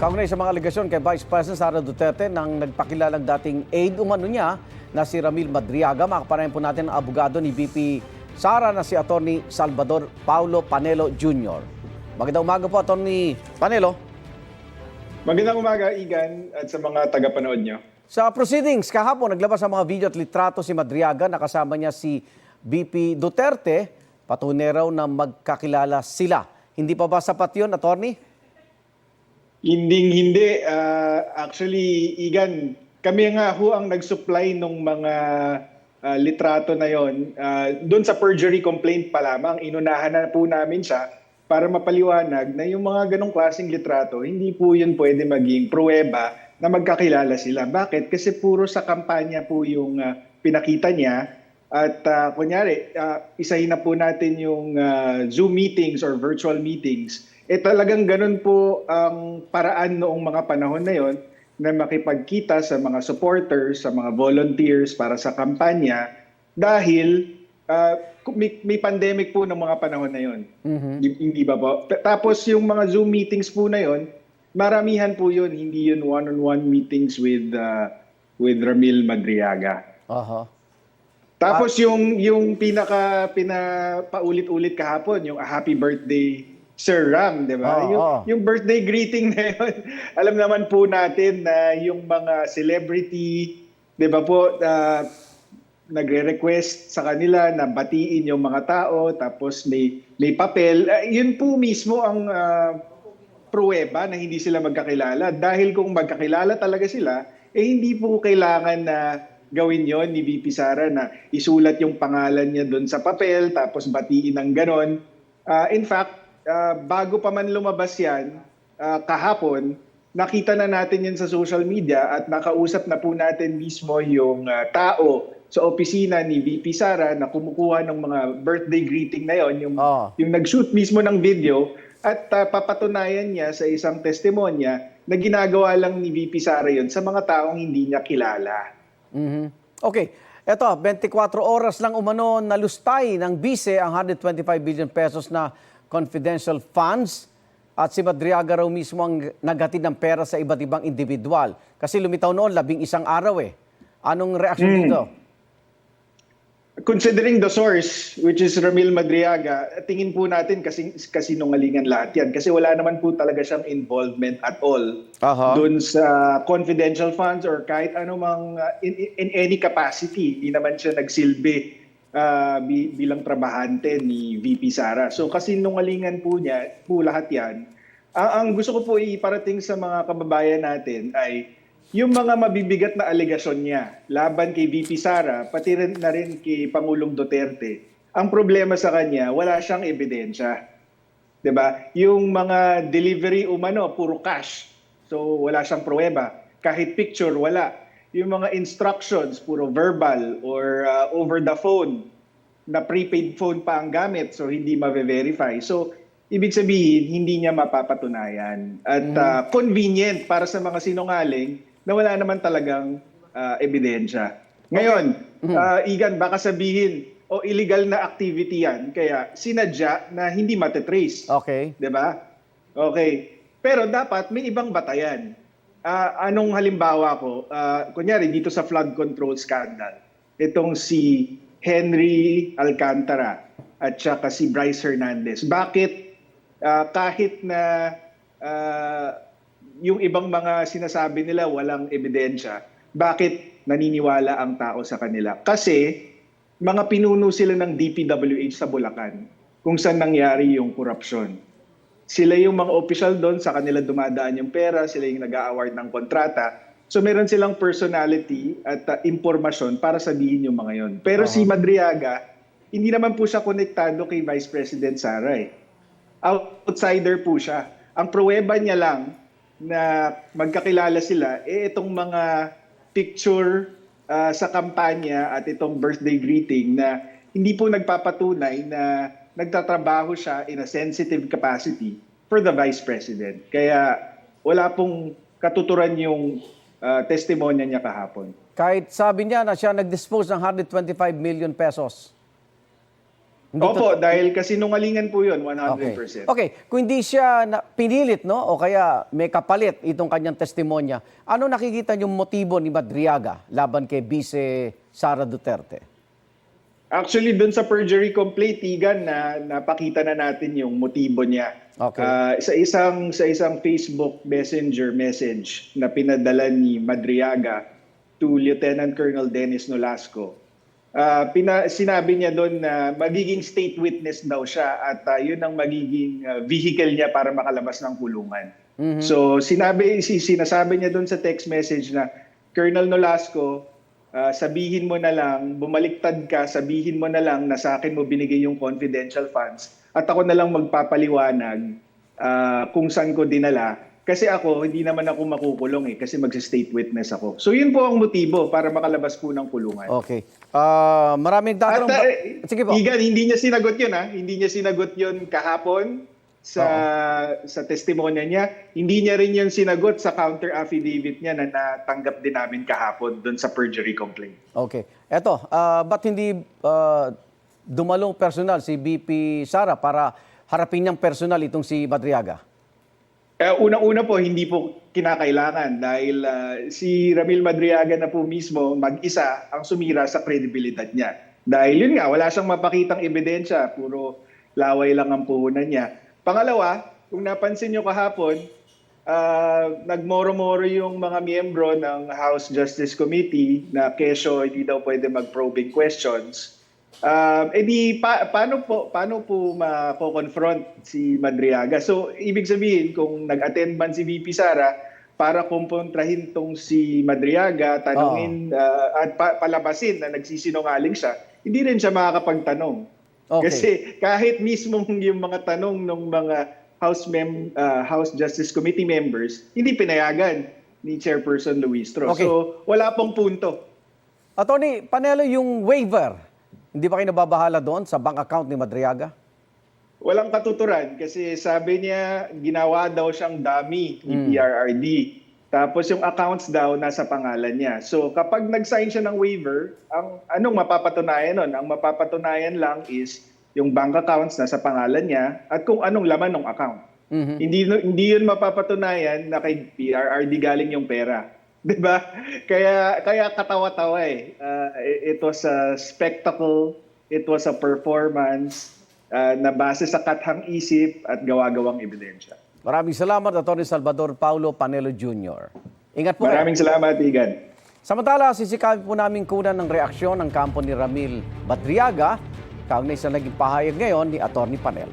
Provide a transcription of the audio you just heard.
Kaugnay sa mga alegasyon kay Vice President Sara Duterte nang nagpakilalang dating aide umano niya na si Ramil Madriaga, makapanayan po natin ang abogado ni VP Sara na si Atty. Salvador Paulo Panelo Jr. Magandang umaga po, Atty. Panelo. Magandang umaga, Igan, at sa mga tagapanood nyo. Sa proceedings, kahapon naglabas ang mga video at litrato si Madriaga, nakasama niya si VP Duterte, patunay raw na magkakilala sila. Hindi pa ba sapat yun, Atty.? Hindi. Actually, Igan, kami nga ho ang nag-supply ng mga litrato na yon. Doon sa perjury complaint pa lamang, inunahan na po namin siya para mapaliwanag na yung mga ganong klaseng litrato, hindi po yun pwede maging pruweba na magkakilala sila. Bakit? Kasi puro sa kampanya po yung pinakita niya. At kunyari, isahin na po natin yung Zoom meetings or virtual meetings. Talagang ganun po ang paraan noong mga panahon na yon na makipagkita sa mga supporters, sa mga volunteers para sa kampanya dahil may pandemic po ng mga panahon na yon. Hindi ba po? Tapos yung mga Zoom meetings po na yon, maramihan po yun, hindi yun one-on-one meetings with Ramil Madriaga. Tapos yung pinapaulit-ulit kahapon, yung happy birthday Sir Ram, di ba? Yung birthday greeting na yun, alam naman po natin na yung mga celebrity, di ba po, nagre-request sa kanila na batiin yung mga tao, tapos may papel. Yun po mismo ang pruweba na hindi sila magkakilala. Dahil kung magkakilala talaga sila, hindi po kailangan na gawin yon ni VP Sara na isulat yung pangalan niya doon sa papel, tapos batiin ng ganon. In fact, bago pa man lumabas yan, kahapon, nakita na natin yan sa social media at nakausap na po natin mismo yung tao sa opisina ni VP Sara na kumukuha ng mga birthday greeting na yon, yung nag-shoot mismo ng video at papatunayan niya sa isang testimonya na ginagawa lang ni VP Sara yon sa mga taong hindi niya kilala. Okay. Ito, 24 oras lang umano nalustay ng bise ang 125 billion pesos na confidential funds at si Madriaga raw mismo ang naghatid ng pera sa iba't ibang individual. Kasi lumitaw noon, 11 araw eh. Anong reaksyon dito? Considering the source, which is Ramil Madriaga, tingin po natin kasi sinungalingan lahat yan. Kasi wala naman po talaga siyang involvement at all doon sa confidential funds or kahit anumang in any capacity. Hindi naman siya nagsilbi bilang trabahante ni VP Sara. So kasi sinungalingan po niya, po lahat yan. Ang gusto ko po iparating sa mga kababayan natin ay yung mga mabibigat na alegasyon niya laban kay VP Sara, pati na rin kay Pangulong Duterte, ang problema sa kanya, wala siyang ebidensya. 'Di ba? Yung mga delivery umano, puro cash. So wala siyang pruweba. Kahit picture, wala. Yung mga instructions, puro verbal or over the phone, na prepaid phone pa ang gamit, so hindi ma-verify. So ibig sabihin, hindi niya mapapatunayan. At convenient para sa mga sinungaling na wala naman talagang ebidensya. Ngayon, Igan, baka sabihin, illegal na activity yan, kaya sinadya na hindi matetrace. Okay. Diba? Okay. Pero dapat may ibang batayan. Anong halimbawa ko? Kunyari, dito sa flood control scandal, itong si Henry Alcantara at saka si Bryce Hernandez. Bakit kahit na yung ibang mga sinasabi nila walang ebidensya, bakit naniniwala ang tao sa kanila? Kasi mga pinuno sila ng DPWH sa Bulacan kung saan nangyari yung korupsyon. Sila yung mga opisyal doon, sa kanila dumadaan yung pera, sila yung nag-a-award ng kontrata. So meron silang personality at impormasyon para sabihin yung mga yon. Pero si Madriaga, hindi naman po siya konektado kay Vice President Sara. Outsider po siya. Ang pruweba niya lang na magkakilala sila, itong mga picture sa kampanya at itong birthday greeting na hindi po nagpapatunay na nagtatrabaho siya in a sensitive capacity for the Vice President. Kaya wala pong katuturan yung testimonya niya kahapon. Kahit sabi niya na siya nag-dispose ng 125 million pesos. Hindi Opo, dahil kasinungalingan po yun, Okay. 100%. Okay, kung hindi siya pinilit, no? O kaya may kapalit itong kanyang testimonya, ano nakikita yung motibo ni Madriaga laban kay Vice Sara Duterte? Actually, dun sa perjury complaint, Igan, na napakita na natin yung motibo niya. Okay. Sa isang Facebook Messenger message na pinadala ni Madriaga to Lieutenant Colonel Dennis Nolasco. Sinabi niya doon na magiging state witness daw siya at yun ang magiging vehicle niya para makalabas ng kulungan. So sinasabi niya doon sa text message na, Colonel Nolasco, sabihin mo na lang, bumaliktad ka, sabihin mo na lang na sa akin mo binigay yung confidential funds at ako na lang magpapaliwanag kung saan ko dinala. Kasi ako, hindi naman ako makukulong kasi magsi-state witness ako. So yun po ang motibo para makalabas po ng kulungan. Okay. Maraming tatanong. Sige po. Igan, hindi niya sinagot yun Hindi niya sinagot yun kahapon sa testimonya niya. Hindi niya rin yun sinagot sa counter affidavit niya na natanggap din namin kahapon doon sa perjury complaint. Okay. Eto, ba't hindi dumalong personal si BP Sara para harapin niyang personal itong si Madriaga? Unang-una po, hindi po kinakailangan dahil si Ramil Madriaga na po mismo mag-isa ang sumira sa kredibilidad niya. Dahil yun nga, wala siyang mapakitang ebidensya, puro laway lang ang puhunan niya. Pangalawa, kung napansin niyo kahapon, nagmoro-moro yung mga miyembro ng House Justice Committee na kesyo hindi daw pwede mag-probing questions. Paano po mako-confront si Madriaga? So, ibig sabihin, kung nag-attend man si VP Sara para kumpontrahin tong si Madriaga, tanungin at palabasin na nagsisinungaling siya, hindi rin siya makakapagtanong. Okay. Kasi kahit mismo yung mga tanong ng mga House Justice Committee members, hindi pinayagan ni Chairperson Luistro. Okay. So, wala pong punto. Attorney Panelo, yung waiver, hindi ba kayo nababahala doon sa bank account ni Madriaga? Walang katuturan kasi sabi niya ginawa daw siyang dummy ni PRRD. Tapos yung accounts daw nasa pangalan niya. So kapag nag-sign siya ng waiver, anong mapapatunayan nun? Ang mapapatunayan lang is yung bank accounts nasa pangalan niya at kung anong laman ng account. Hindi yun mapapatunayan na kay PRRD galing yung pera. 'Di ba? Kaya katawa-tawa it was a spectacle, it was a performance na base sa kathang isip at gawa-gawang ebidensya. Maraming salamat, Atty. Salvador Paulo Panelo Jr. Ingat po. Maraming salamat, Igan. Samantala, sisikapin po namin kunan ng reaksyon ng kampo ni Ramil Madriaga kaugnay sa naging pahayag ngayon ni Atty. Panelo.